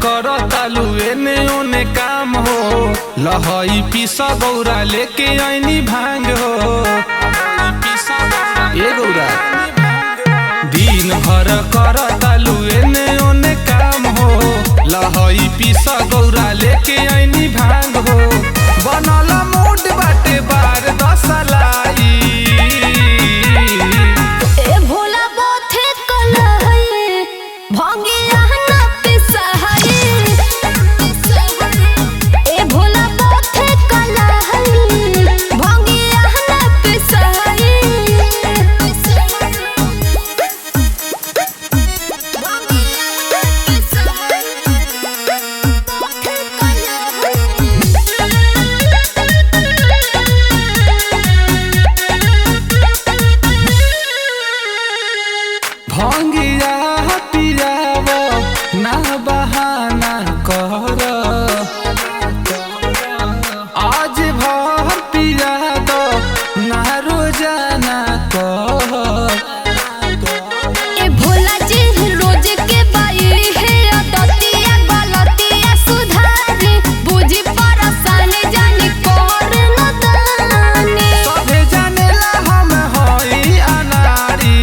करतालू एने ओने काम हो लहई पीसा गौरा लेके आईनी भांग हो ए गौरा दिन भर करतालू एने ओने काम हो लहई पीसा गौरा लेके आईनी भांग हो बनल मूड बाटे बार दसलाई भंगिया पियाव ना बहाना कर आज भर पिया दो ना रोजाना कर भोला जी रोज के बाई है दतिया गलतिया सुधारी बुझी परसाने जानी कर न दानी सबे जानेला हम हई अनारी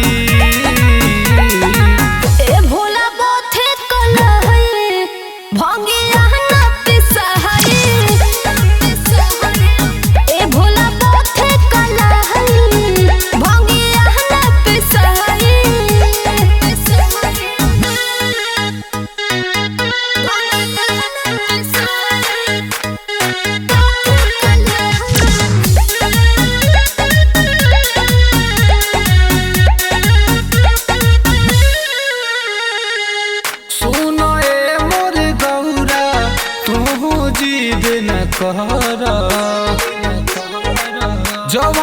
भंगिया ना पिसहरी ए भोला बोथे कलहरी भंगिया ना पिसहरी सुनो ए मोर गौरा तू जिद न कर जब